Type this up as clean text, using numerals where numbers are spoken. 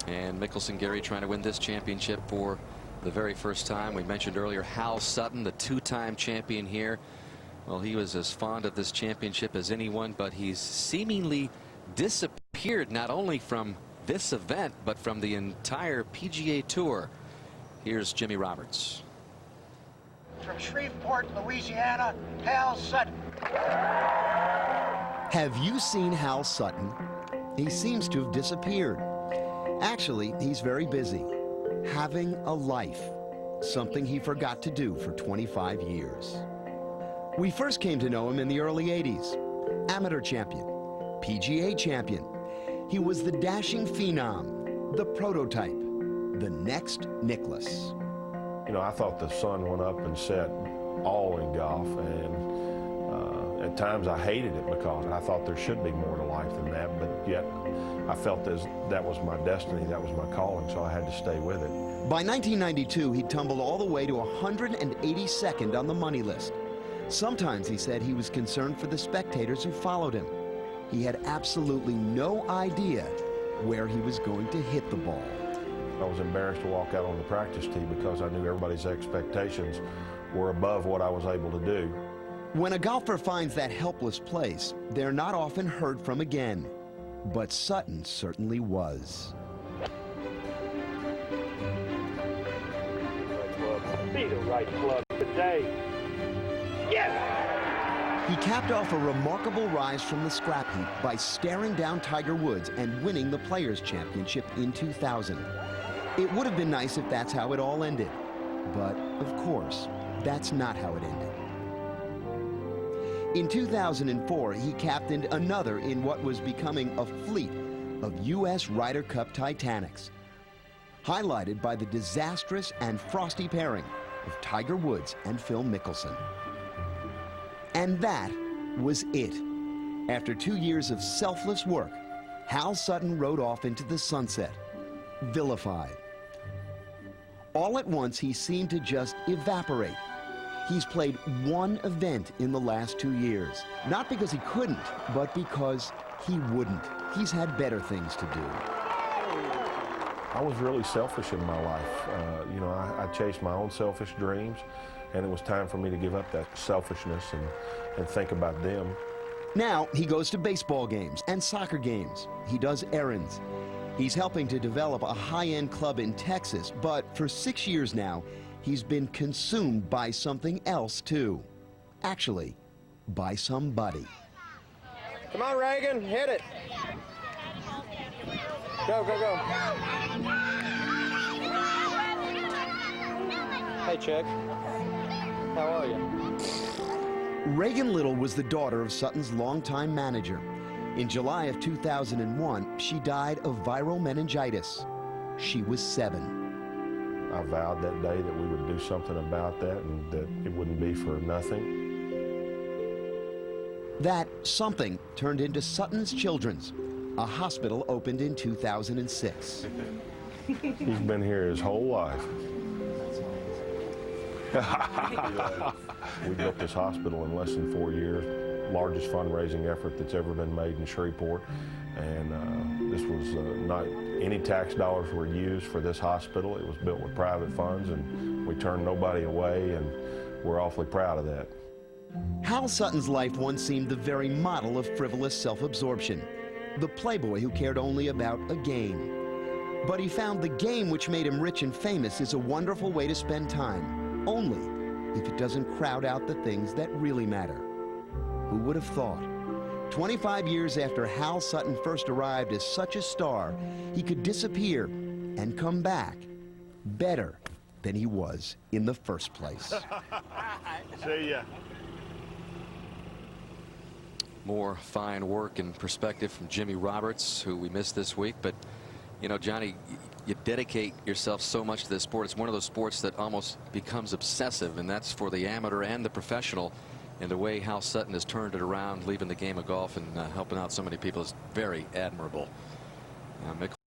And Mickelson, Gary, trying to win this championship for the very first time. We mentioned earlier Hal Sutton, the two-time champion here. Well, he was as fond of this championship as anyone, but he's seemingly disappeared not only from this event but from the entire PGA Tour. Here's Jimmy Roberts. From Shreveport, Louisiana, Hal Sutton. Have you seen Hal Sutton? He seems to have disappeared. Actually, he's very busy, having a life, something he forgot to do for 25 years. We first came to know him in the early 80s. Amateur champion, PGA champion. He was the dashing phenom, the prototype, the next Nicklaus. You know, I thought the sun went up and set all in golf, and at times I hated it because I thought there should be more to life than that, but yet I felt as that was my destiny, that was my calling, so I had to stay with it. By 1992, he tumbled all the way to 182nd on the money list. Sometimes he said he was concerned for the spectators who followed him. He had absolutely no idea where he was going to hit the ball. I was embarrassed to walk out on the practice tee because I knew everybody's expectations were above what I was able to do. When a golfer finds that helpless place, they're not often heard from again. But Sutton certainly was. Be the right club today. Yes! He capped off a remarkable rise from the scrap heap by staring down Tiger Woods and winning the Players' Championship in 2000. It would have been nice if that's how it all ended. But, of course, that's not how it ended. In 2004, he captained another in what was becoming a fleet of U.S. Ryder Cup Titanics, highlighted by the disastrous and frosty pairing of Tiger Woods and Phil Mickelson. And that was it. After 2 years of selfless work, Hal Sutton rode off into the sunset, vilified. All at once, he seemed to just evaporate. He's played one event in the last 2 years, not because he couldn't, but because he wouldn't. He's had better things to do. I was really selfish in my life. You know, I chased my own selfish dreams, and it was time for me to give up that selfishness and think about them. Now he goes to baseball games and soccer games. He does errands. He's helping to develop a high-end club in Texas, but for 6 years now, he's been consumed by something else, too. Actually, by somebody. Come on, Reagan, hit it. Go, go, go. Hey, Chuck. How are you? Reagan Little was the daughter of Sutton's longtime manager. In July of 2001, she died of viral meningitis. She was 7. I vowed that day that we would do something about that and that it wouldn't be for nothing. That something turned into Sutton's Children's. A hospital opened in 2006. He's been here his whole life. We built this hospital in less than 4 years. Largest fundraising effort that's ever been made in Shreveport. And this was not any tax dollars were used for this hospital. It was built with private funds, and we turned nobody away, and we're awfully proud of that. Hal Sutton's life once seemed the very model of frivolous self-absorption. The playboy who cared only about a game. But he found the game which made him rich and famous is a wonderful way to spend time, only if it doesn't crowd out the things that really matter. Who would have thought? 25 years after Hal Sutton first arrived as such a star, he could disappear and come back better than he was in the first place. See ya. More fine work and perspective from Jimmy Roberts, who we missed this week. But, you know, Johnny, you dedicate yourself so much to this sport. It's one of those sports that almost becomes obsessive, and that's for the amateur and the professional. And the way Hal Sutton has turned it around, leaving the game of golf and helping out so many people is very admirable.